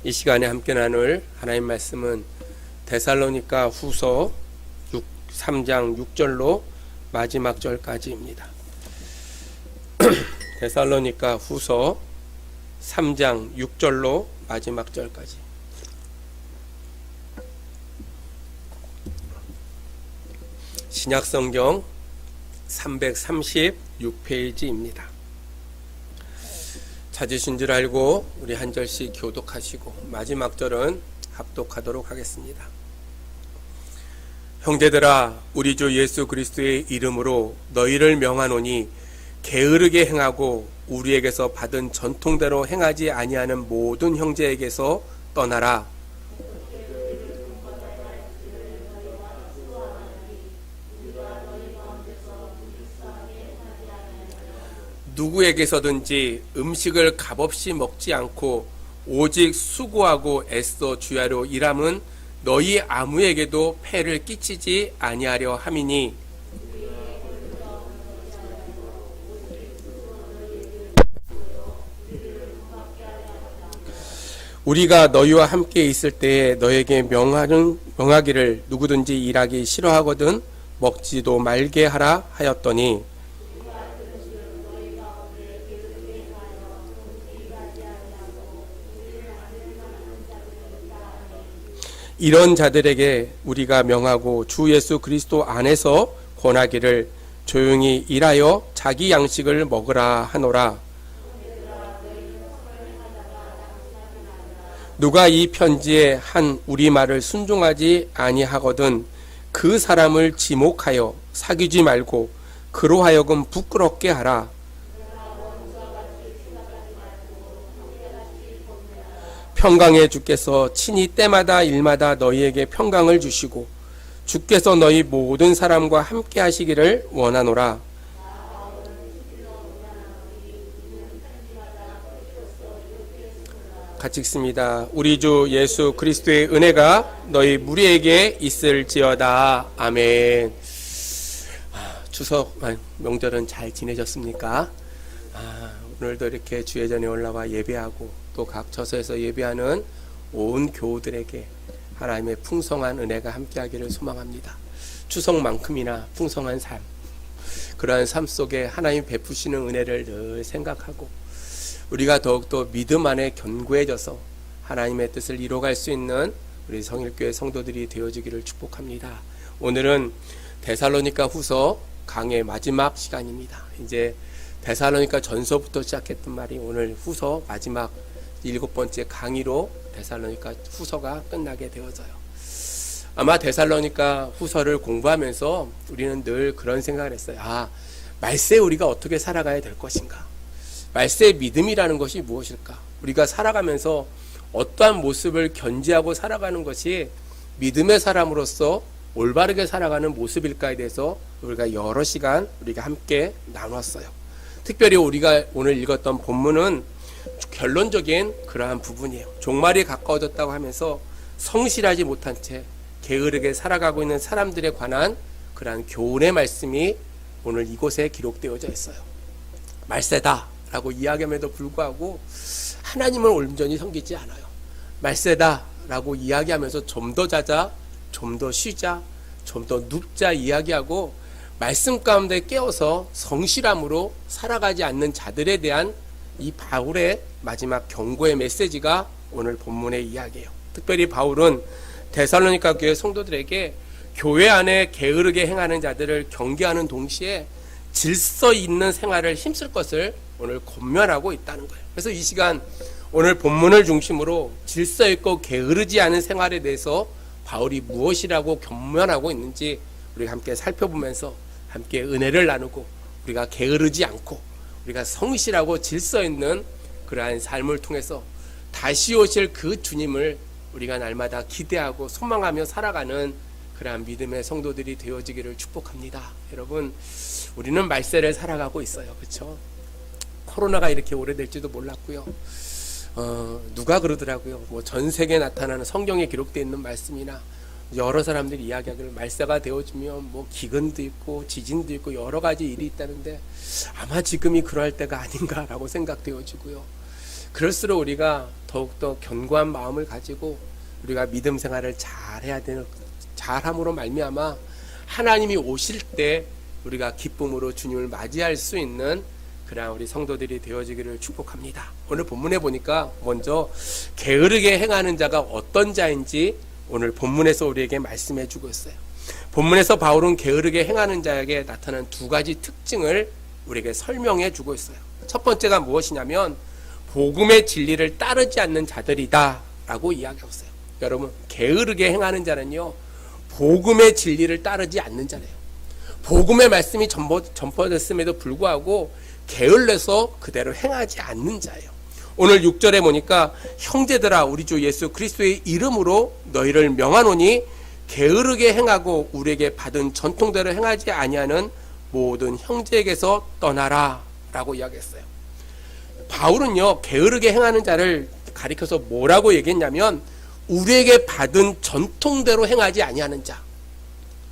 이 시간에 함께 나눌 하나님 말씀은 데살로니가 후서 3장 6절로 마지막 절까지입니다. 데살로니가 후서 3장 6절로 마지막 절까지. 신약성경 336페이지입니다. 찾으신 줄 알고 우리 한 절씩 교독하시고 마지막 절은 합독하도록 하겠습니다. 형제들아, 우리 주 예수 그리스도의 이름으로 너희를 명하노니 게으르게 행하고 우리에게서 받은 전통대로 행하지 아니하는 모든 형제에게서 떠나라. 누구에게서든지 음식을 값없이 먹지 않고 오직 수고하고 애써 주야로 일함은 너희 아무에게도 폐를 끼치지 아니하려 함이니, 우리가 너희와 함께 있을 때에 너에게 명하기를 누구든지 일하기 싫어하거든 먹지도 말게 하라 하였더니, 이런 자들에게 우리가 명하고 주 예수 그리스도 안에서 권하기를 조용히 일하여 자기 양식을 먹으라 하노라. 누가 이 편지에 한 우리 말을 순종하지 아니하거든 그 사람을 지목하여 사귀지 말고 그로 하여금 부끄럽게 하라. 평강의 주께서 친히 때마다 일마다 너희에게 평강을 주시고 주께서 너희 모든 사람과 함께 하시기를 원하노라. 같이 읽습니다. 우리 주 예수 그리스도의 은혜가 너희 무리에게 있을지어다. 아멘. 추석 명절은 잘 지내셨습니까? 오늘도 이렇게 주예전에 올라와 예배하고 또 각 처소에서 예배하는 온 교우들에게 하나님의 풍성한 은혜가 함께하기를 소망합니다. 추석만큼이나 풍성한 삶, 그러한 삶 속에 하나님 베푸시는 은혜를 늘 생각하고 우리가 더욱더 믿음 안에 견고해져서 하나님의 뜻을 이뤄갈 수 있는 우리 성일교회 성도들이 되어지기를 축복합니다. 오늘은 데살로니가 후서 강의 마지막 시간입니다. 이제 데살로니가 전서부터 시작했던 말이 오늘 후서 마지막 7번째 강의로 데살로니가 후서가 끝나게 되어져요. 아마 데살로니가 후서를 공부하면서 우리는 늘 그런 생각을 했어요. 말세에 우리가 어떻게 살아가야 될 것인가? 말세의 믿음이라는 것이 무엇일까? 우리가 살아가면서 어떠한 모습을 견지하고 살아가는 것이 믿음의 사람으로서 올바르게 살아가는 모습일까에 대해서 우리가 여러 시간 우리가 함께 나눴어요. 특별히 우리가 오늘 읽었던 본문은 결론적인 그러한 부분이에요. 종말이 가까워졌다고 하면서 성실하지 못한 채 게으르게 살아가고 있는 사람들에 관한 그러한 교훈의 말씀이 오늘 이곳에 기록되어져 있어요. 말세다 라고 이야기함에도 불구하고 하나님을 온전히 섬기지 않아요. 말세다 라고 이야기하면서 좀 더 자자, 좀 더 쉬자, 좀 더 눕자 이야기하고 말씀 가운데 깨어서 성실함으로 살아가지 않는 자들에 대한 이 바울의 마지막 경고의 메시지가 오늘 본문의 이야기예요. 특별히 바울은 데살로니가 교회 성도들에게 교회 안에 게으르게 행하는 자들을 경계하는 동시에 질서 있는 생활을 힘쓸 것을 오늘 권면하고 있다는 거예요. 그래서 이 시간 오늘 본문을 중심으로 질서 있고 게으르지 않은 생활에 대해서 바울이 무엇이라고 권면하고 있는지 우리가 함께 살펴보면서 함께 은혜를 나누고 우리가 게으르지 않고 우리가 성실하고 질서 있는 그러한 삶을 통해서 다시 오실 그 주님을 우리가 날마다 기대하고 소망하며 살아가는 그러한 믿음의 성도들이 되어지기를 축복합니다. 여러분, 우리는 말세를 살아가고 있어요. 그렇죠? 코로나가 이렇게 오래될지도 몰랐고요. 누가 그러더라고요. 전 세계에 나타나는 성경에 기록되어 있는 말씀이나 여러 사람들이 이야기하기를 말세가 되어지면 기근도 있고 지진도 있고 여러 가지 일이 있다는데 아마 지금이 그럴 때가 아닌가라고 생각되어지고요. 그럴수록 우리가 더욱더 견고한 마음을 가지고 우리가 믿음 생활을 잘해야 되는, 잘함으로 말미암아 하나님이 오실 때 우리가 기쁨으로 주님을 맞이할 수 있는 그러한 우리 성도들이 되어지기를 축복합니다. 오늘 본문에 보니까 먼저 게으르게 행하는 자가 어떤 자인지 오늘 본문에서 우리에게 말씀해 주고 있어요. 본문에서 바울은 게으르게 행하는 자에게 나타난 두 가지 특징을 우리에게 설명해 주고 있어요. 첫 번째가 무엇이냐면 복음의 진리를 따르지 않는 자들이다 라고 이야기하고 있어요. 여러분, 게으르게 행하는 자는요, 복음의 진리를 따르지 않는 자래요. 복음의 말씀이 전파됐음에도 불구하고 게을러서 그대로 행하지 않는 자예요. 오늘 6절에 보니까 형제들아 우리 주 예수 그리스도의 이름으로 너희를 명하노니 게으르게 행하고 우리에게 받은 전통대로 행하지 아니하는 모든 형제에게서 떠나라 라고 이야기했어요. 바울은요, 게으르게 행하는 자를 가리켜서 뭐라고 얘기했냐면 우리에게 받은 전통대로 행하지 아니하는 자,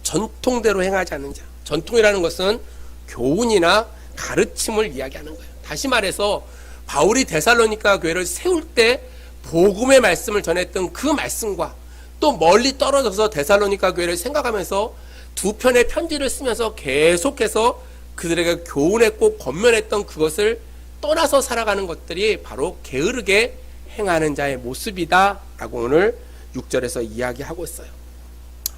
전통대로 행하지 않는 자. 전통이라는 것은 교훈이나 가르침을 이야기하는 거예요. 다시 말해서 바울이 데살로니가 교회를 세울 때 복음의 말씀을 전했던 그 말씀과 또 멀리 떨어져서 데살로니가 교회를 생각하면서 두 편의 편지를 쓰면서 계속해서 그들에게 교훈했고 권면했던 그것을 떠나서 살아가는 것들이 바로 게으르게 행하는 자의 모습이다 라고 오늘 6절에서 이야기하고 있어요.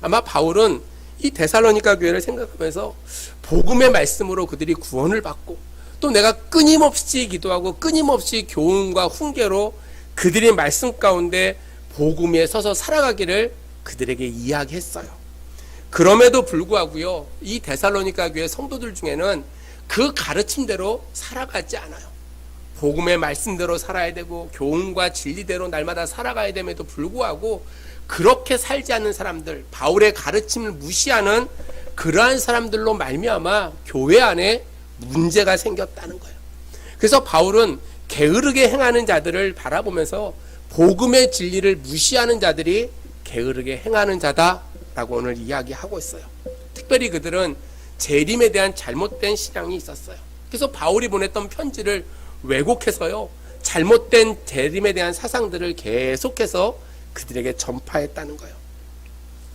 아마 바울은 이 데살로니가 교회를 생각하면서 복음의 말씀으로 그들이 구원을 받고 또 내가 끊임없이 기도하고 끊임없이 교훈과 훈계로 그들의 말씀 가운데 복음에 서서 살아가기를 그들에게 이야기했어요. 그럼에도 불구하고요, 이 데살로니가 교회 성도들 중에는 그 가르침대로 살아가지 않아요. 복음의 말씀대로 살아야 되고 교훈과 진리대로 날마다 살아가야 됨에도 불구하고 그렇게 살지 않는 사람들, 바울의 가르침을 무시하는 그러한 사람들로 말미암아 교회 안에 문제가 생겼다는 거예요. 그래서 바울은 게으르게 행하는 자들을 바라보면서 복음의 진리를 무시하는 자들이 게으르게 행하는 자다라고 오늘 이야기하고 있어요. 특별히 그들은 재림에 대한 잘못된 신앙이 있었어요. 그래서 바울이 보냈던 편지를 왜곡해서요, 잘못된 재림에 대한 사상들을 계속해서 그들에게 전파했다는 거예요.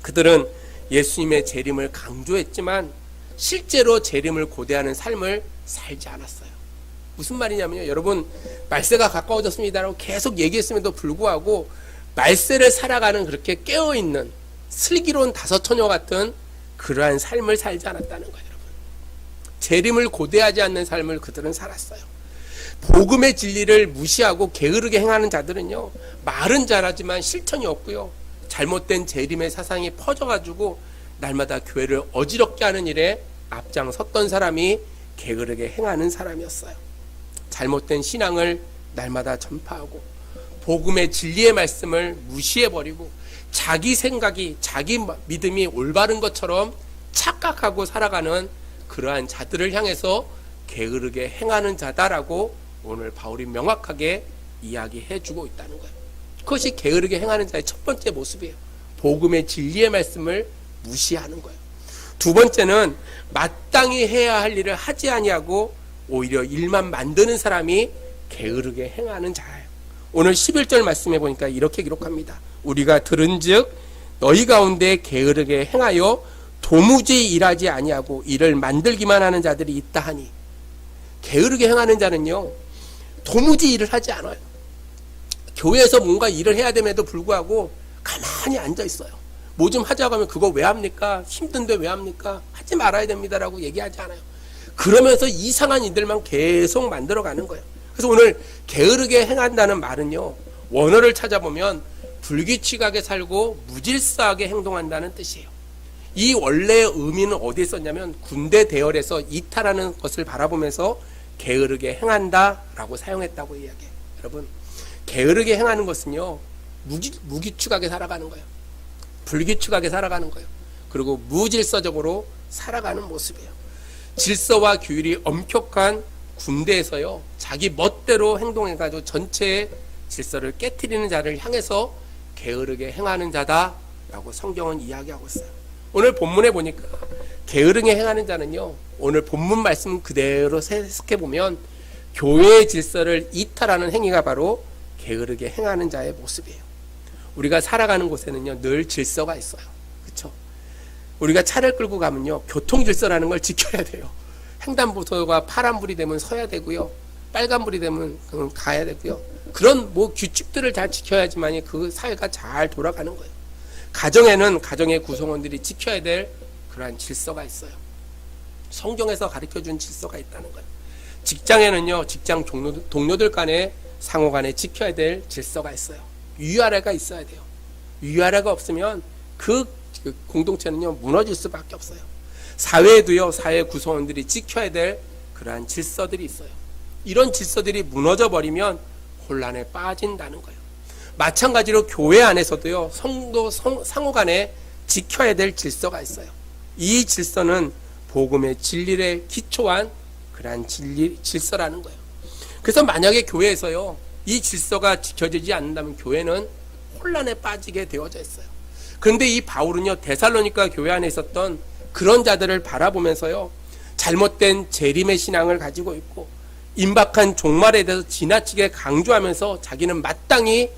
그들은 예수님의 재림을 강조했지만 실제로 재림을 고대하는 삶을 살지 않았어요. 무슨 말이냐면요, 여러분, 말세가 가까워졌습니다라고 계속 얘기했음에도 불구하고 말세를 살아가는 그렇게 깨어있는 슬기로운 다섯 처녀 같은 그러한 삶을 살지 않았다는 거예요. 여러분, 재림을 고대하지 않는 삶을 그들은 살았어요. 복음의 진리를 무시하고 게으르게 행하는 자들은요, 말은 잘하지만 실천이 없고요, 잘못된 재림의 사상이 퍼져가지고 날마다 교회를 어지럽게 하는 일에 앞장섰던 사람이 게으르게 행하는 사람이었어요. 잘못된 신앙을 날마다 전파하고 복음의 진리의 말씀을 무시해버리고 자기 생각이, 자기 믿음이 올바른 것처럼 착각하고 살아가는 그러한 자들을 향해서 게으르게 행하는 자다라고 오늘 바울이 명확하게 이야기해주고 있다는 거예요. 그것이 게으르게 행하는 자의 첫 번째 모습이에요. 복음의 진리의 말씀을 무시하는 거예요. 두 번째는 마땅히 해야 할 일을 하지 아니하고 오히려 일만 만드는 사람이 게으르게 행하는 자예요. 오늘 11절 말씀해 보니까 이렇게 기록합니다. 우리가 들은즉 너희 가운데 게으르게 행하여 도무지 일하지 아니하고 일을 만들기만 하는 자들이 있다 하니, 게으르게 행하는 자는요, 도무지 일을 하지 않아요. 교회에서 뭔가 일을 해야 됨에도 불구하고 가만히 앉아 있어요. 뭐 좀 하자고 하면 그거 왜 합니까? 힘든데 왜 합니까? 하지 말아야 됩니다라고 얘기하지 않아요. 그러면서 이상한 일들만 계속 만들어가는 거예요. 그래서 오늘 게으르게 행한다는 말은요, 원어를 찾아보면 불규칙하게 살고 무질서하게 행동한다는 뜻이에요. 이 원래의 의미는 어디에 썼냐면 군대 대열에서 이탈하는 것을 바라보면서 게으르게 행한다라고 사용했다고 이야기해요. 여러분, 게으르게 행하는 것은요, 무규칙하게 살아가는 거예요. 불규칙하게 살아가는 거예요. 그리고 무질서적으로 살아가는 모습이에요. 질서와 규율이 엄격한 군대에서요, 자기 멋대로 행동해가지고 전체의 질서를 깨트리는 자를 향해서 게으르게 행하는 자다라고 성경은 이야기하고 있어요. 오늘 본문에 보니까 게으르게 행하는 자는요, 오늘 본문 말씀 그대로 해석해 보면 교회의 질서를 이탈하는 행위가 바로 게으르게 행하는 자의 모습이에요. 우리가 살아가는 곳에는요, 늘 질서가 있어요. 그렇죠? 우리가 차를 끌고 가면요, 교통 질서라는 걸 지켜야 돼요. 횡단보도가 파란불이 되면 서야 되고요, 빨간불이 되면 가야 되고요. 그런 규칙들을 잘 지켜야지만 그 사회가 잘 돌아가는 거예요. 가정에는 가정의 구성원들이 지켜야 될 그러한 질서가 있어요. 성경에서 가르쳐준 질서가 있다는 거예요. 직장에는요, 직장 동료들 간에 상호 간에 지켜야 될 질서가 있어요. 위아래가 있어야 돼요. 위아래가 없으면 그 공동체는요, 무너질 수밖에 없어요. 사회에도요, 사회 구성원들이 지켜야 될 그러한 질서들이 있어요. 이런 질서들이 무너져 버리면 혼란에 빠진다는 거예요. 마찬가지로 교회 안에서도요, 성도 상호 간에 지켜야 될 질서가 있어요. 이 질서는 복음의 진리에 기초한 그러한 질서라는 거예요. 그래서 만약에 교회에서요, 이 질서가 지켜지지 않는다면 교회는 혼란에 빠지게 되어져 있어요. 그런데 이 바울은요, 데살로니가 교회 안에 있었던 그런 자들을 바라보면서요, 잘못된 재림의 신앙을 가지고 있고 임박한 종말에 대해서 지나치게 강조하면서 자기는 마땅히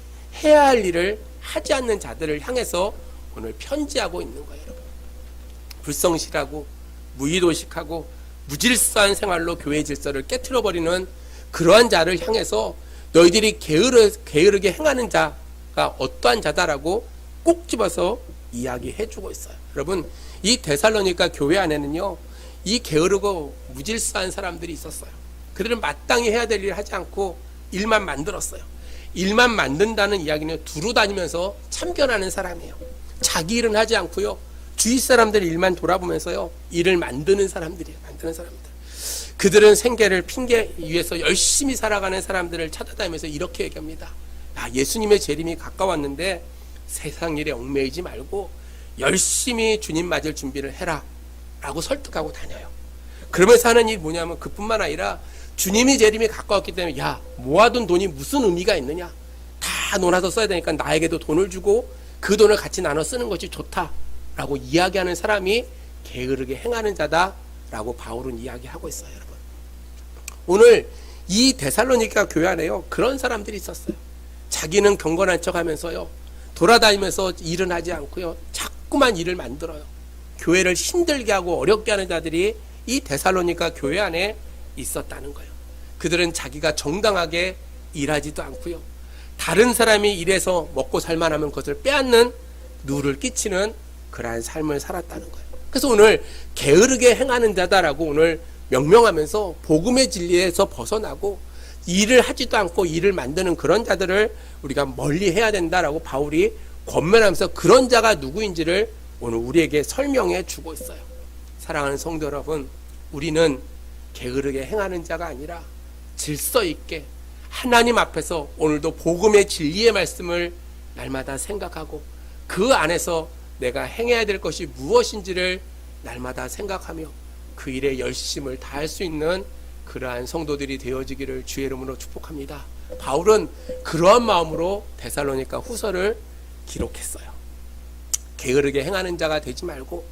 해야 할 일을 하지 않는 자들을 향해서 오늘 편지하고 있는 거예요. 여러분, 불성실하고 무의도식하고 무질서한 생활로 교회 질서를 깨트려버리는 그러한 자를 향해서 너희들이 게으르게 행하는 자가 어떠한 자다라고 꼭 집어서 이야기해주고 있어요. 여러분, 이 데살로니가 교회 안에는요, 이 게으르고 무질서한 사람들이 있었어요. 그들은 마땅히 해야 될 일을 하지 않고 일만 만들었어요. 일만 만든다는 이야기는 두루 다니면서 참견하는 사람이에요. 자기 일은 하지 않고요, 주위 사람들 일만 돌아보면서요, 일을 만드는 사람들이에요. 만드는 사람들. 그들은 생계를 핑계 위해서 열심히 살아가는 사람들을 찾아다니면서 이렇게 얘기합니다. 예수님의 재림이 가까웠는데 세상 일에 얽매이지 말고 열심히 주님 맞을 준비를 해라 라고 설득하고 다녀요. 그러면서 하는 일이 뭐냐면, 그뿐만 아니라 주님이 재림이 가까웠기 때문에 모아둔 돈이 무슨 의미가 있느냐, 다 놀아서 써야 되니까 나에게도 돈을 주고 그 돈을 같이 나눠 쓰는 것이 좋다라고 이야기하는 사람이 게으르게 행하는 자다라고 바울은 이야기하고 있어요. 여러분, 오늘 이 데살로니가 교회 안에요, 그런 사람들이 있었어요. 자기는 경건한 척하면서요, 돌아다니면서 일은 하지 않고요, 자꾸만 일을 만들어요. 교회를 힘들게 하고 어렵게 하는 자들이 이 데살로니가 교회 안에 있었다는 거예요. 그들은 자기가 정당하게 일하지도 않고요, 다른 사람이 일해서 먹고 살만하면 그것을 빼앗는 누를 끼치는 그러한 삶을 살았다는 거예요. 그래서 오늘 게으르게 행하는 자다라고 오늘 명명하면서 복음의 진리에서 벗어나고 일을 하지도 않고 일을 만드는 그런 자들을 우리가 멀리 해야 된다라고 바울이 권면하면서 그런 자가 누구인지를 오늘 우리에게 설명해 주고 있어요. 사랑하는 성도 여러분, 우리는 게으르게 행하는 자가 아니라 질서 있게 하나님 앞에서 오늘도 복음의 진리의 말씀을 날마다 생각하고 그 안에서 내가 행해야 될 것이 무엇인지를 날마다 생각하며 그 일에 열심을 다할 수 있는 그러한 성도들이 되어지기를 주의 이름으로 축복합니다. 바울은 그러한 마음으로 데살로니가 후서를 기록했어요. 게으르게 행하는 자가 되지 말고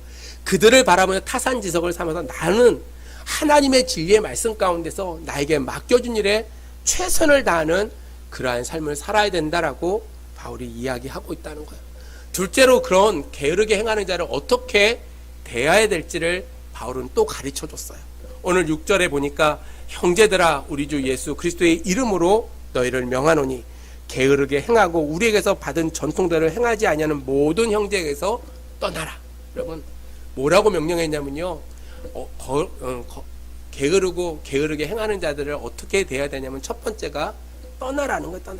그들을 바라보며 타산지석을 삼아서 나는 하나님의 진리의 말씀 가운데서 나에게 맡겨준 일에 최선을 다하는 그러한 삶을 살아야 된다라고 바울이 이야기하고 있다는 거예요. 둘째로 그런 게으르게 행하는 자를 어떻게 대해야 될지를 바울은 또 가르쳐 줬어요. 오늘 6절에 보니까 형제들아 우리 주 예수 그리스도의 이름으로 너희를 명하노니 게으르게 행하고 우리에게서 받은 전통대로 행하지 아니하는 모든 형제에게서 떠나라. 여러분, 뭐라고 명령했냐면요, 게으르게 행하는 자들을 어떻게 대해야 되냐면 첫 번째가 떠나라는 거예요.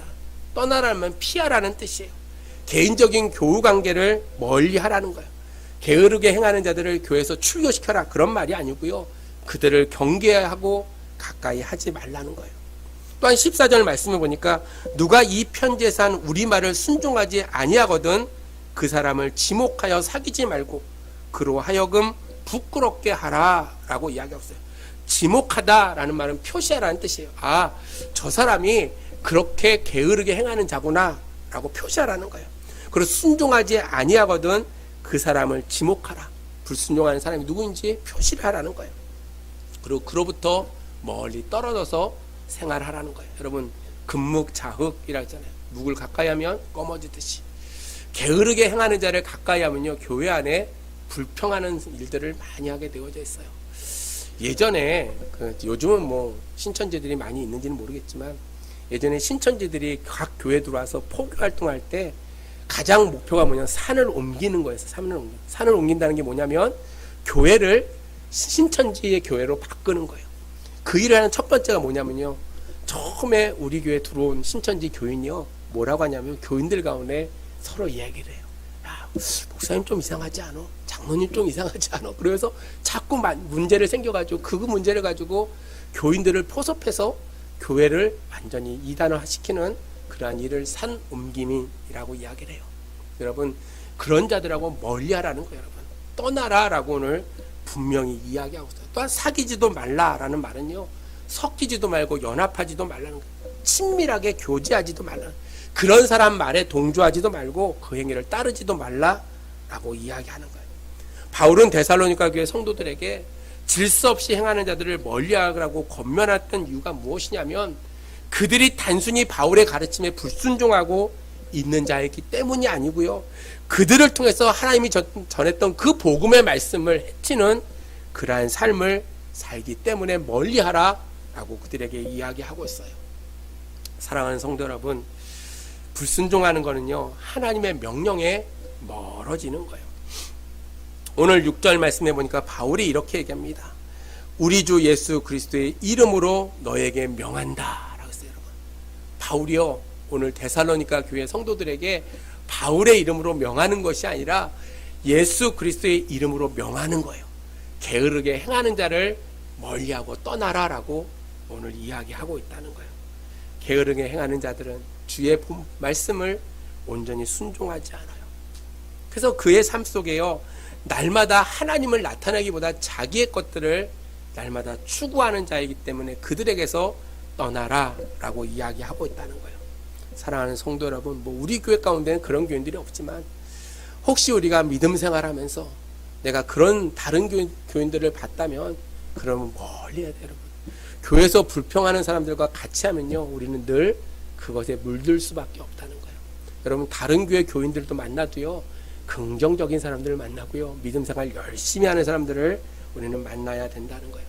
떠나라면 피하라는 뜻이에요. 개인적인 교우 관계를 멀리 하라는 거예요. 게으르게 행하는 자들을 교회에서 출교시켜라, 그런 말이 아니고요, 그들을 경계하고 가까이 하지 말라는 거예요. 또한 14절 말씀을 보니까 누가 이 편지에서 한 우리말을 순종하지 아니하거든 그 사람을 지목하여 사귀지 말고 그로 하여금 부끄럽게 하라 라고 이야기했어요. 지목하다라는 말은 표시하라는 뜻이에요. 저 사람이 그렇게 게으르게 행하는 자구나 라고 표시하라는 거예요. 그리고 순종하지 아니하거든 그 사람을 지목하라. 불순종하는 사람이 누구인지 표시를 하라는 거예요. 그리고 그로부터 멀리 떨어져서 생활하라는 거예요. 여러분, 금묵자흑이라 했잖아요. 묵을 가까이 하면 꺼머지듯이. 게으르게 행하는 자를 가까이 하면요, 교회 안에 불평하는 일들을 많이 하게 되어져 있어요. 예전에 요즘은 뭐 신천지들이 많이 있는지는 모르겠지만, 예전에 신천지들이 각 교회 들어와서 포교 활동할 때 가장 목표가 뭐냐면 산을 옮기는 거였어요. 산을 옮긴다는 게 뭐냐면 교회를 신천지의 교회로 바꾸는 거예요. 그 일을 하는 첫 번째가 뭐냐면요, 처음에 우리 교회 들어온 신천지 교인이요, 뭐라고 하냐면 교인들 가운데 서로 이야기를 해요. 야, 목사님 좀 이상하지 않아? 장로님 좀 이상하지 않아? 그래서 자꾸 문제를 생겨가지고 그 문제를 가지고 교인들을 포섭해서 교회를 완전히 이단화시키는 그러한 일을 산 옮김이라고 이야기를 해요. 여러분, 그런 자들하고 멀리하라는 거예요. 여러분, 떠나라라고 오늘 분명히 이야기하고 있어요. 또한 사귀지도 말라라는 말은요, 섞이지도 말고 연합하지도 말라는 거예요. 친밀하게 교제하지도 말라는, 그런 사람 말에 동조하지도 말고 그 행위를 따르지도 말라라고 이야기하는 거예요. 바울은 데살로니가 교회 성도들에게 질서 없이 행하는 자들을 멀리하라고 권면했던 이유가 무엇이냐면, 그들이 단순히 바울의 가르침에 불순종하고 있는 자이기 때문이 아니고요, 그들을 통해서 하나님이 전했던 그 복음의 말씀을 해치는 그러한 삶을 살기 때문에 멀리하라 라고 그들에게 이야기하고 있어요. 사랑하는 성도 여러분, 불순종하는 거는요, 하나님의 명령에 멀어지는 거예요. 오늘 6절 말씀해 보니까 바울이 이렇게 얘기합니다. 우리 주 예수 그리스도의 이름으로 너에게 명한다 라고 했어요. 여러분, 바울이요, 오늘 데살로니가 교회 성도들에게 바울의 이름으로 명하는 것이 아니라 예수 그리스도의 이름으로 명하는 거예요. 게으르게 행하는 자를 멀리하고 떠나라라고 오늘 이야기하고 있다는 거예요. 게으르게 행하는 자들은 주의 말씀을 온전히 순종하지 않아요. 그래서 그의 삶 속에요, 날마다 하나님을 나타내기보다 자기의 것들을 날마다 추구하는 자이기 때문에 그들에게서 떠나라 라고 이야기하고 있다는 거예요. 사랑하는 성도 여러분, 뭐 우리 교회 가운데는 그런 교인들이 없지만, 혹시 우리가 믿음 생활하면서 내가 그런 다른 교인들을 봤다면 그러면 멀리 해야 돼요. 여러분, 교회에서 불평하는 사람들과 같이 하면요, 우리는 늘 그것에 물들 수밖에 없다는 거예요. 여러분, 다른 교회 교인들도 만나도요, 긍정적인 사람들을 만나고요, 믿음 생활 열심히 하는 사람들을 우리는 만나야 된다는 거예요.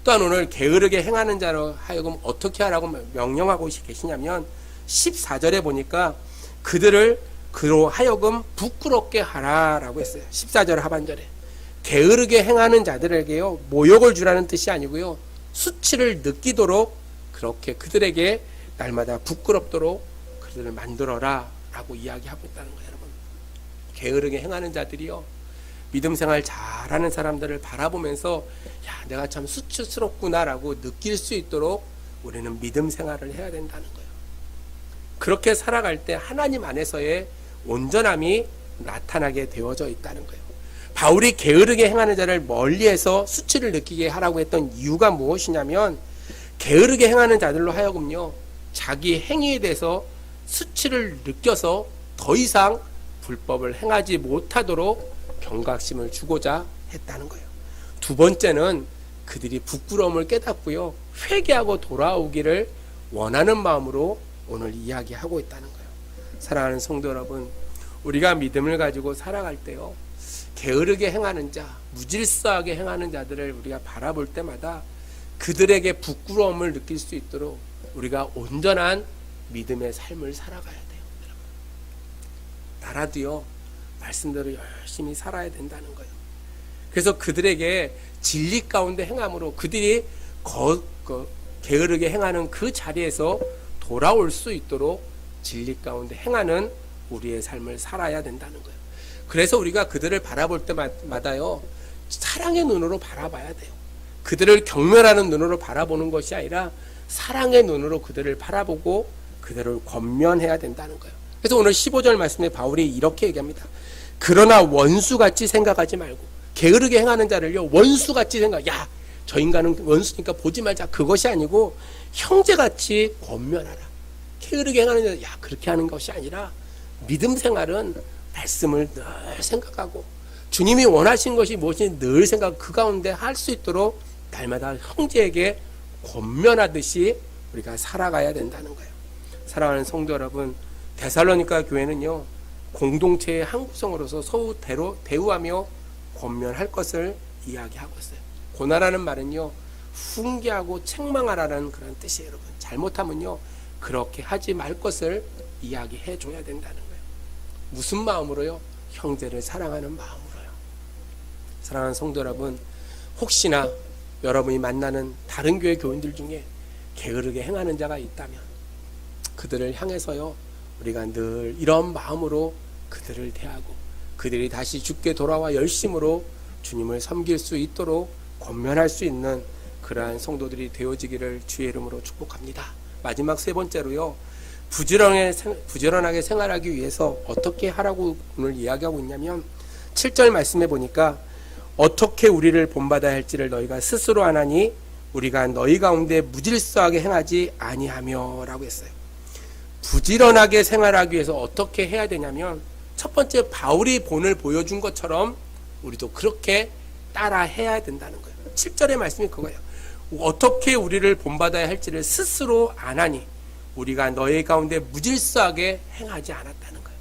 또한 오늘 게으르게 행하는 자로 하여금 어떻게 하라고 명령하고 계시냐면, 14절에 보니까 그들을 그로 하여금 부끄럽게 하라라고 했어요. 14절 하반절에 게으르게 행하는 자들에게요, 모욕을 주라는 뜻이 아니고요, 수치를 느끼도록 그렇게 그들에게 날마다 부끄럽도록 그들을 만들어라 라고 이야기하고 있다는 거예요. 여러분, 게으르게 행하는 자들이요, 믿음 생활 잘하는 사람들을 바라보면서 야, 내가 참 수치스럽구나 라고 느낄 수 있도록 우리는 믿음 생활을 해야 된다는 거예요. 그렇게 살아갈 때 하나님 안에서의 온전함이 나타나게 되어져 있다는 거예요. 바울이 게으르게 행하는 자를 멀리해서 수치를 느끼게 하라고 했던 이유가 무엇이냐면, 게으르게 행하는 자들로 하여금요, 자기 행위에 대해서 수치를 느껴서 더 이상 불법을 행하지 못하도록 경각심을 주고자 했다는 거예요. 두 번째는 그들이 부끄러움을 깨닫고요, 회개하고 돌아오기를 원하는 마음으로 오늘 이야기하고 있다는 거예요. 사랑하는 성도 여러분, 우리가 믿음을 가지고 살아갈 때요, 게으르게 행하는 자, 무질서하게 행하는 자들을 우리가 바라볼 때마다 그들에게 부끄러움을 느낄 수 있도록 우리가 온전한 믿음의 삶을 살아가야 돼요. 나라도요, 말씀대로 열심히 살아야 된다는 거예요. 그래서 그들에게 진리 가운데 행함으로 그들이 게으르게 행하는 그 자리에서 돌아올 수 있도록 진리 가운데 행하는 우리의 삶을 살아야 된다는 거예요. 그래서 우리가 그들을 바라볼 때마다요, 사랑의 눈으로 바라봐야 돼요. 그들을 경멸하는 눈으로 바라보는 것이 아니라 사랑의 눈으로 그들을 바라보고 그들을 권면해야 된다는 거예요. 그래서 오늘 15절 말씀에 바울이 이렇게 얘기합니다. 그러나 원수같이 생각하지 말고, 게으르게 행하는 자를요, 원수같이 야, 저 인간은 원수니까 보지 말자, 그것이 아니고 형제같이 권면하라. 게으르게 행하는 자, 야, 그렇게 하는 것이 아니라 믿음 생활은 말씀을 늘 생각하고 주님이 원하신 것이 무엇인지 늘 생각, 그 가운데 할 수 있도록 날마다 형제에게 권면하듯이 우리가 살아가야 된다는 거예요. 사랑하는 성도 여러분, 데살로니가 교회는요, 공동체의 한 구성으로서 서로 대우하며 권면할 것을 이야기하고 있어요. 고나라는 말은요, 훈계하고 책망하라는 그런 뜻이에요. 여러분, 잘못하면요, 그렇게 하지 말 것을 이야기해 줘야 된다는 거예요. 무슨 마음으로요? 형제를 사랑하는 마음으로요. 사랑하는 성도 여러분, 혹시나 여러분이 만나는 다른 교회 교인들 중에 게으르게 행하는 자가 있다면 그들을 향해서요, 우리가 늘 이런 마음으로 그들을 대하고 그들이 다시 주께 돌아와 열심으로 주님을 섬길 수 있도록 권면할 수 있는 그러한 성도들이 되어지기를 주의 이름으로 축복합니다. 마지막 세 번째로요, 부지런하게 생활하기 위해서 어떻게 하라고 오늘 이야기하고 있냐면 7절 말씀해 보니까 어떻게 우리를 본받아야 할지를 너희가 스스로 아나니 우리가 너희 가운데 무질서하게 행하지 아니하며 라고 했어요. 부지런하게 생활하기 위해서 어떻게 해야 되냐면 첫 번째, 바울이 본을 보여준 것처럼 우리도 그렇게 따라 해야 된다는 거예요. 7절의 말씀이 그거예요. 어떻게 우리를 본받아야 할지를 스스로 아나니 우리가 너희 가운데 무질서하게 행하지 않았다는 거예요.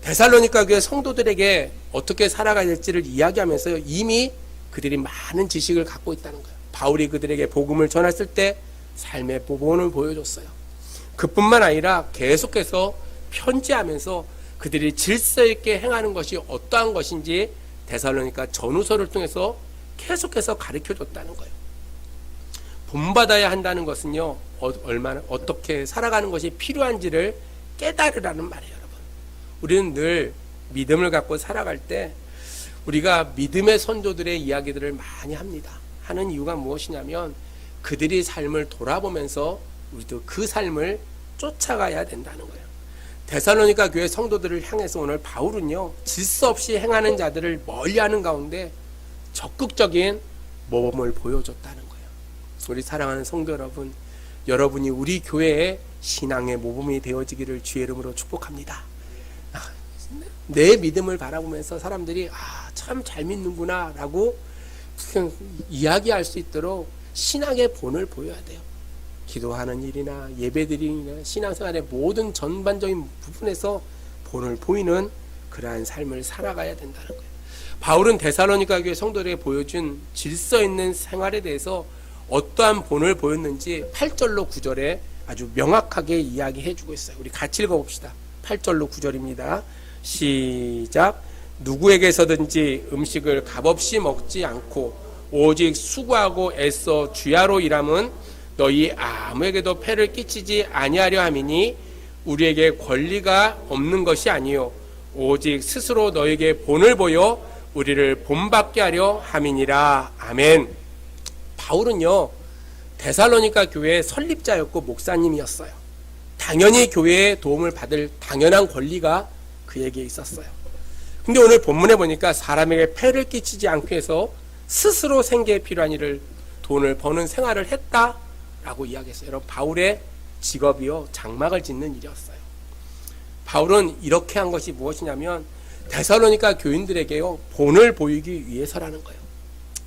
데살로니가 교회 성도들에게 어떻게 살아가야 될지를 이야기하면서 이미 그들이 많은 지식을 갖고 있다는 거예요. 바울이 그들에게 복음을 전했을 때 삶의 본을 보여줬어요. 그뿐만 아니라 계속해서 편지하면서 그들이 질서 있게 행하는 것이 어떠한 것인지 데살로니가 전후서를 통해서 계속해서 가르쳐줬다는 거예요. 본받아야 한다는 것은요, 얼마나 어떻게 살아가는 것이 필요한지를 깨달으라는 말이에요. 여러분, 우리는 늘 믿음을 갖고 살아갈 때 우리가 믿음의 선조들의 이야기들을 많이 합니다. 하는 이유가 무엇이냐면 그들이 삶을 돌아보면서 우리도 그 삶을 쫓아가야 된다는 거예요. 데살로니가 교회 성도들을 향해서 오늘 바울은요, 질서 없이 행하는 자들을 멀리하는 가운데 적극적인 모범을 보여줬다는 거예요. 우리 사랑하는 성도 여러분, 여러분이 우리 교회의 신앙의 모범이 되어지기를 주의 이름으로 축복합니다. 내 믿음을 바라보면서 사람들이 참 잘 믿는구나 라고 이야기할 수 있도록 신앙의 본을 보여야 돼요. 기도하는 일이나 예배드리기나 신앙생활의 모든 전반적인 부분에서 본을 보이는 그러한 삶을 살아가야 된다는 거예요. 바울은 데살로니가 교회 성도들에게 보여준 질서 있는 생활에 대해서 어떠한 본을 보였는지 8절로 9절에 아주 명확하게 이야기해주고 있어요. 우리 같이 읽어봅시다. 8절로 9절입니다. 시작. 누구에게서든지 음식을 값없이 먹지 않고 오직 수고하고 애써 주야로 일함은 너희 아무에게도 폐를 끼치지 아니하려 함이니 우리에게 권리가 없는 것이 아니요 오직 스스로 너에게 본을 보여 우리를 본받게 하려 함이니라. 아멘. 바울은요, 데살로니가 교회의 설립자였고 목사님이었어요. 당연히 교회의 도움을 받을 당연한 권리가 그에게 있었어요. 근데 오늘 본문에 보니까 사람에게 폐를 끼치지 않게 해서 스스로 생계에 필요한 일을 돈을 버는 생활을 했다라고 이야기했어요. 여러분, 바울의 직업이요, 장막을 짓는 일이었어요. 바울은 이렇게 한 것이 무엇이냐면 데살로니가 교인들에게요, 본을 보이기 위해서라는 거예요.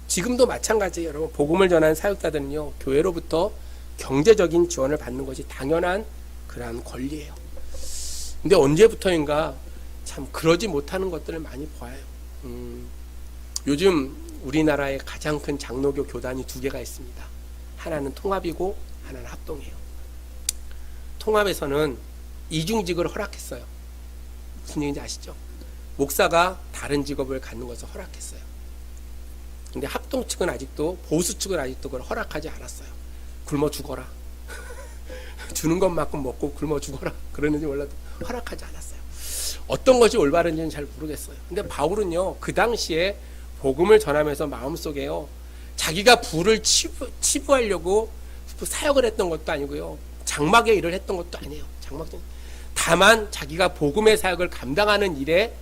지금도 마찬가지예요. 여러분, 복음을 전하는 사역자들은요, 교회로부터 경제적인 지원을 받는 것이 당연한 그러한 권리예요. 근데 언제부터인가 참 그러지 못하는 것들을 많이 봐요. 요즘 우리나라의 가장 큰 장로교 교단이 두 개가 있습니다. 하나는 통합이고 하나는 합동이에요. 통합에서는 이중직을 허락했어요. 무슨 얘기인지 아시죠? 목사가 다른 직업을 갖는 것을 허락했어요. 근데 합동 측은 아직도, 보수 측은 아직도 그걸 허락하지 않았어요. 굶어 죽어라. 주는 것만큼 먹고 굶어 죽어라. 그러는지 몰라도 허락하지 않았어요. 어떤 것이 올바른지는 잘 모르겠어요. 근데 바울은요, 그 당시에 복음을 전하면서 마음속에요, 자기가 부를 치부하려고 사역을 했던 것도 아니고요, 장막의 일을 했던 것도 아니에요. 다만 자기가 복음의 사역을 감당하는 일에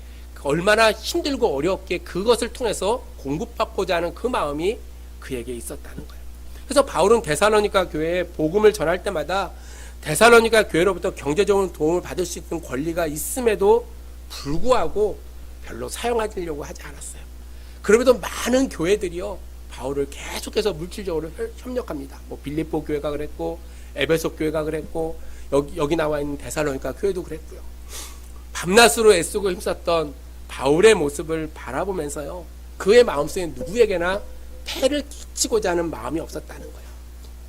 얼마나 힘들고 어렵게 그것을 통해서 공급받고자 하는 그 마음이 그에게 있었다는 거예요. 그래서 바울은 데살로니가 교회에 복음을 전할 때마다 데살로니가 교회로부터 경제적인 도움을 받을 수 있는 권리가 있음에도 불구하고 별로 사용하려고 하지 않았어요. 그럼에도 많은 교회들이요, 바울을 계속해서 물질적으로 협력합니다. 빌립보 교회가 그랬고, 에베소 교회가 그랬고 여기 나와 있는 데살로니가 교회도 그랬고요. 밤낮으로 애쓰고 힘썼던 바울의 모습을 바라보면서요, 그의 마음속에 누구에게나 폐를 끼치고자 하는 마음이 없었다는 거예요.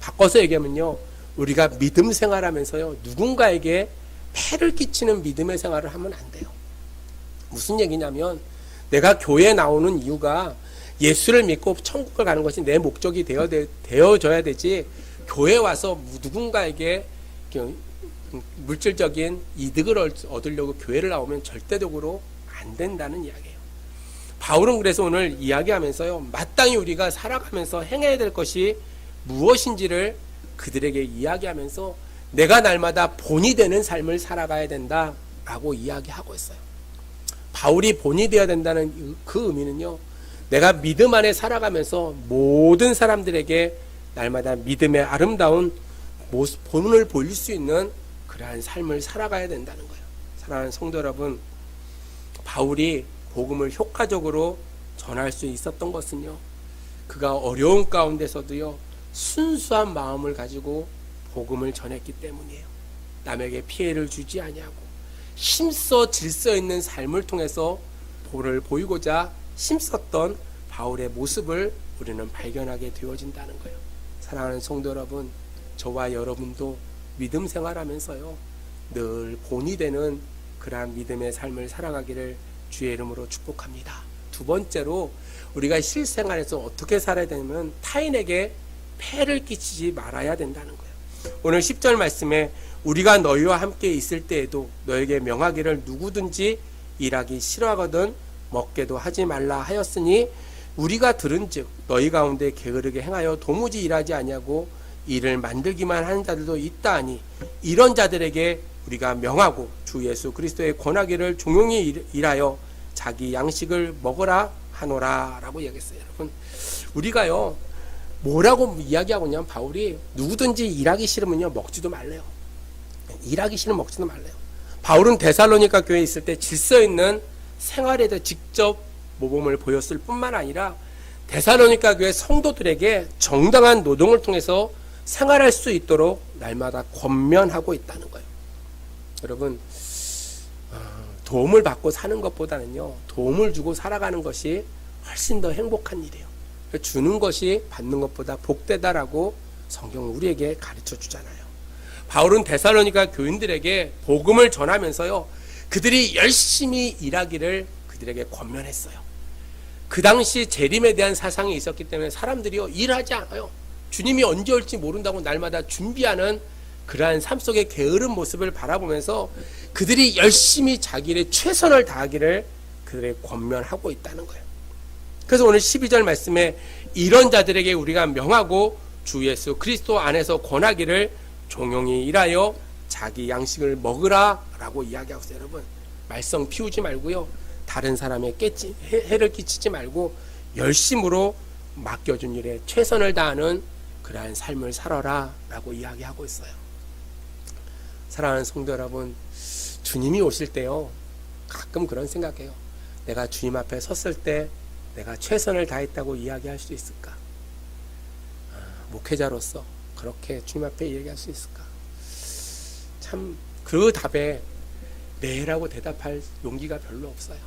바꿔서 얘기하면요, 우리가 믿음 생활하면서요, 누군가에게 폐를 끼치는 믿음의 생활을 하면 안 돼요. 무슨 얘기냐면, 내가 교회에 나오는 이유가 예수를 믿고 천국을 가는 것이 내 목적이 되어져야 되지, 교회에 와서 누군가에게 물질적인 이득을 얻으려고 교회를 나오면 절대적으로 안 된다는 이야기예요. 바울은 그래서 오늘 이야기하면서요, 마땅히 우리가 살아가면서 행해야 될 것이 무엇인지를 그들에게 이야기하면서 내가 날마다 본이 되는 삶을 살아가야 된다라고 이야기하고 있어요. 바울이 본이 되어야 된다는 그 의미는요, 내가 믿음 안에 살아가면서 모든 사람들에게 날마다 믿음의 아름다운 모습, 본을 보일 수 있는 그러한 삶을 살아가야 된다는 거예요. 사랑하는 성도 여러분, 바울이 복음을 효과적으로 전할 수 있었던 것은요, 그가 어려운 가운데서도요, 순수한 마음을 가지고 복음을 전했기 때문이에요. 남에게 피해를 주지 아니하고 힘써 질서 있는 삶을 통해서 복을 보이고자 힘썼던 바울의 모습을 우리는 발견하게 되어진다는 거예요. 사랑하는 성도 여러분, 저와 여러분도 믿음 생활하면서요, 늘 본이 되는 그러한 믿음의 삶을 살아가기를 주의 이름으로 축복합니다. 두 번째로, 우리가 실생활에서 어떻게 살아야 되냐면 타인에게 폐를 끼치지 말아야 된다는 거예요. 오늘 10절 말씀에 우리가 너희와 함께 있을 때에도 너에게 명하기를 누구든지 일하기 싫어하거든 먹게도 하지 말라 하였으니 우리가 들은즉 너희 가운데 게으르게 행하여 도무지 일하지 아니하고 일을 만들기만 하는 자들도 있다 하니 이런 자들에게 우리가 명하고 주 예수 그리스도의 권하기를 종용히 일하여 자기 양식을 먹으라 하노라 라고 이야기했어요. 여러분, 우리가요 뭐라고 이야기하고 있냐면, 바울이 누구든지 일하기 싫으면요 먹지도 말래요. 일하기 싫으면 먹지도 말래요. 바울은 데살로니가 교회에 있을 때 질서 있는 생활에 대해 직접 모범을 보였을 뿐만 아니라 데살로니가 교회 성도들에게 정당한 노동을 통해서 생활할 수 있도록 날마다 권면하고 있다는 거예요. 여러분, 도움을 받고 사는 것보다는요, 도움을 주고 살아가는 것이 훨씬 더 행복한 일이에요. 주는 것이 받는 것보다 복되다라고 성경은 우리에게 가르쳐 주잖아요. 바울은 데살로니가 교인들에게 복음을 전하면서요, 그들이 열심히 일하기를 그들에게 권면했어요. 그 당시 재림에 대한 사상이 있었기 때문에 사람들이요 일하지 않아요. 주님이 언제 올지 모른다고 날마다 준비하는 그러한 삶 속의 게으른 모습을 바라보면서 그들이 열심히 자기의 최선을 다하기를 그들에게 권면하고 있다는 거예요. 그래서 오늘 12절 말씀에 이런 자들에게 우리가 명하고 주 예수 그리스도 안에서 권하기를 종용히 일하여 자기 양식을 먹으라 라고 이야기하고 있어요. 여러분, 말썽 피우지 말고요, 다른 사람에 해를 끼치지 말고 열심으로 맡겨준 일에 최선을 다하는 그러한 삶을 살아라 라고 이야기하고 있어요. 사랑하는 성도 여러분, 주님이 오실 때요 가끔 그런 생각해요. 내가 주님 앞에 섰을 때 내가 최선을 다했다고 이야기할 수 있을까? 목회자로서 그렇게 주님 앞에 얘기할 수 있을까? 참 그 답에 네라고 대답할 용기가 별로 없어요.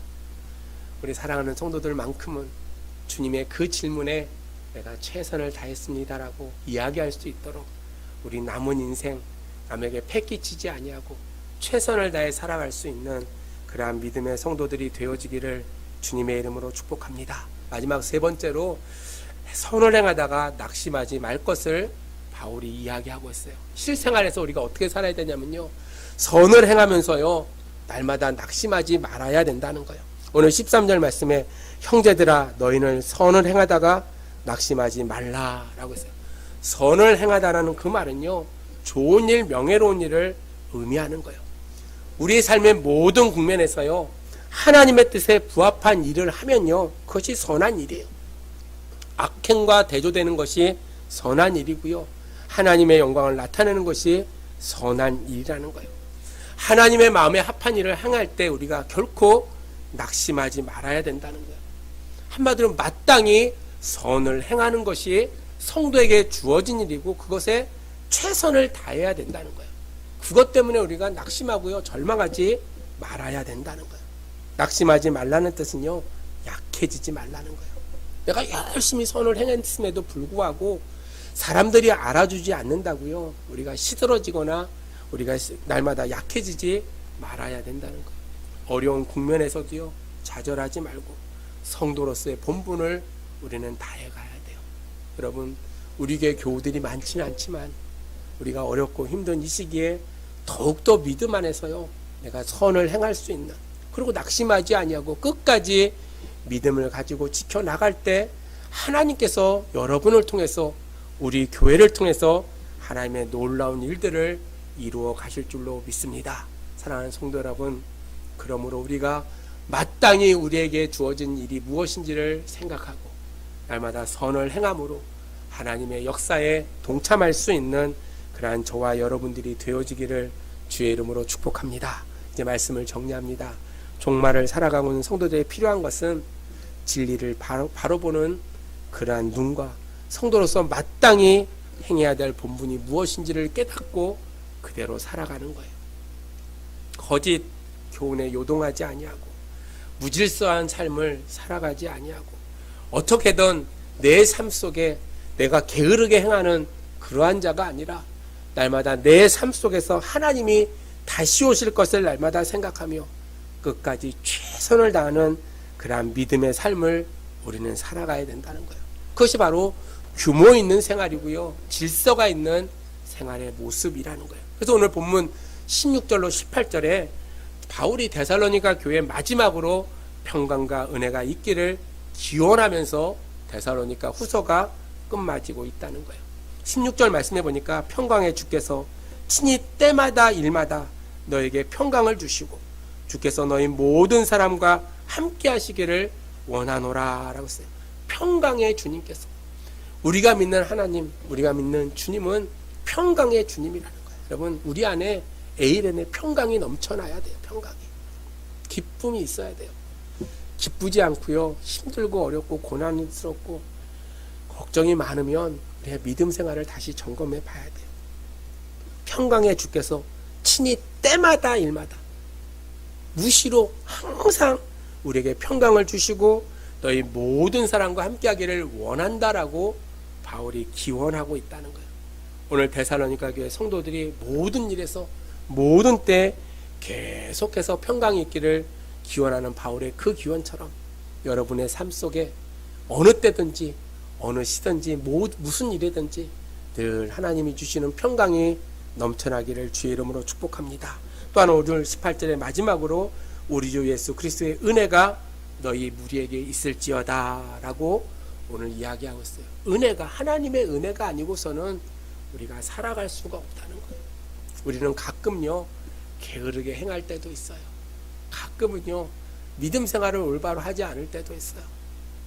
우리 사랑하는 성도들만큼은 주님의 그 질문에 내가 최선을 다했습니다라고 이야기할 수 있도록 우리 남은 인생 남에게 패 끼치지 아니하고 최선을 다해 살아갈 수 있는 그러한 믿음의 성도들이 되어지기를 주님의 이름으로 축복합니다. 마지막 세 번째로, 선을 행하다가 낙심하지 말 것을 바울이 이야기하고 있어요. 실생활에서 우리가 어떻게 살아야 되냐면요, 선을 행하면서요 날마다 낙심하지 말아야 된다는 거예요. 오늘 13절 말씀에 형제들아 너희는 선을 행하다가 낙심하지 말라라고 했어요. 선을 행하다라는 그 말은요, 좋은 일, 명예로운 일을 의미하는 거예요. 우리의 삶의 모든 국면에서요 하나님의 뜻에 부합한 일을 하면요 그것이 선한 일이에요. 악행과 대조되는 것이 선한 일이고요, 하나님의 영광을 나타내는 것이 선한 일이라는 거예요. 하나님의 마음에 합한 일을 행할 때 우리가 결코 낙심하지 말아야 된다는 거예요. 한마디로 마땅히 선을 행하는 것이 성도에게 주어진 일이고 그것에 최선을 다해야 된다는 거예요. 그것 때문에 우리가 낙심하고요, 절망하지 말아야 된다는 거예요. 낙심하지 말라는 뜻은요, 약해지지 말라는 거예요. 내가 열심히 선을 행했음에도 불구하고 사람들이 알아주지 않는다고요, 우리가 시들어지거나 우리가 날마다 약해지지 말아야 된다는 거예요. 어려운 국면에서도요, 좌절하지 말고 성도로서의 본분을 우리는 다해가야 돼요. 여러분, 우리 교회 교우들이 많지는 않지만 우리가 어렵고 힘든 이 시기에 더욱더 믿음 안에서요, 내가 선을 행할 수 있는, 그리고 낙심하지 아니하고 끝까지 믿음을 가지고 지켜나갈 때 하나님께서 여러분을 통해서, 우리 교회를 통해서 하나님의 놀라운 일들을 이루어 가실 줄로 믿습니다. 사랑하는 성도 여러분, 그러므로 우리가 마땅히 우리에게 주어진 일이 무엇인지를 생각하고 날마다 선을 행함으로 하나님의 역사에 동참할 수 있는 그러한 저와 여러분들이 되어지기를 주의 이름으로 축복합니다. 이제 말씀을 정리합니다. 종말을 살아가고 있는 성도들에 필요한 것은 진리를 바로 보는 그러한 눈과 성도로서 마땅히 행해야 될 본분이 무엇인지를 깨닫고 그대로 살아가는 거예요. 거짓 교훈에 요동하지 아니하고 무질서한 삶을 살아가지 아니하고 어떻게든 내 삶 속에 내가 게으르게 행하는 그러한 자가 아니라 날마다 내 삶 속에서 하나님이 다시 오실 것을 날마다 생각하며 끝까지 최선을 다하는 그러한 믿음의 삶을 우리는 살아가야 된다는 거예요. 그것이 바로 규모 있는 생활이고요, 질서가 있는 생활의 모습이라는 거예요. 그래서 오늘 본문 16절로 18절에 바울이 데살로니가 교회 마지막으로 평강과 은혜가 있기를 기원하면서 데살로니가 후서가 끝마치고 있다는 거예요. 16절 말씀해 보니까 평강의 주께서 친히 때마다 일마다 너에게 평강을 주시고 주께서 너희 모든 사람과 함께 하시기를 원하노라 라고 했어요. 평강의 주님께서, 우리가 믿는 하나님, 우리가 믿는 주님은 평강의 주님이라는 거예요. 여러분, 우리 안에 에이렌의 평강이 넘쳐나야 돼요. 평강이, 기쁨이 있어야 돼요. 기쁘지 않고요, 힘들고 어렵고 고난스럽고 걱정이 많으면 우리의 믿음 생활을 다시 점검해 봐야 돼요. 평강의 주께서 친히 때마다 일마다 무시로 항상 우리에게 평강을 주시고 너희 모든 사람과 함께 하기를 원한다라고 바울이 기원하고 있다는 거예요. 오늘 데살로니가 교회 성도들이 모든 일에서 모든 때 계속해서 평강이 있기를 기원하는 바울의 그 기원처럼 여러분의 삶 속에 어느 때든지 어느 시든지 무슨 일이든지 늘 하나님이 주시는 평강이 넘쳐나기를 주의 이름으로 축복합니다. 또한 오늘 18절의 마지막으로 우리 주 예수 그리스도의 은혜가 너희 무리에게 있을지어다 라고 오늘 이야기하고 있어요. 은혜가, 하나님의 은혜가 아니고서는 우리가 살아갈 수가 없다는 거예요. 우리는 가끔요, 게으르게 행할 때도 있어요. 가끔은요, 믿음 생활을 올바로 하지 않을 때도 있어요.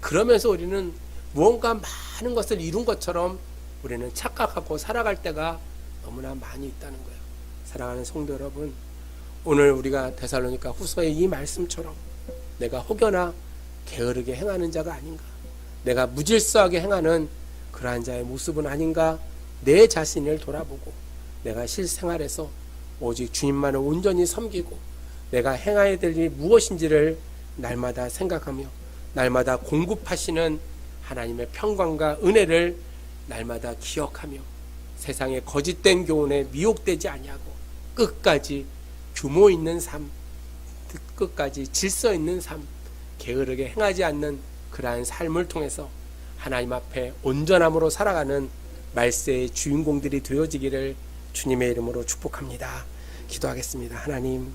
그러면서 우리는 무언가 많은 것을 이룬 것처럼 우리는 착각하고 살아갈 때가 너무나 많이 있다는 거예요. 사랑하는 성도 여러분, 오늘 우리가 데살로니가 후서의 이 말씀처럼 내가 혹여나 게으르게 행하는 자가 아닌가, 내가 무질서하게 행하는 그러한 자의 모습은 아닌가, 내 자신을 돌아보고 내가 실생활에서 오직 주님만을 온전히 섬기고 내가 행해야 될 일이 무엇인지를 날마다 생각하며 날마다 공급하시는 하나님의 평강과 은혜를 날마다 기억하며 세상의 거짓된 교훈에 미혹되지 아니하고 끝까지 규모 있는 삶, 끝까지 질서 있는 삶, 게으르게 행하지 않는 그러한 삶을 통해서 하나님 앞에 온전함으로 살아가는 말세의 주인공들이 되어지기를 주님의 이름으로 축복합니다. 기도하겠습니다. 하나님,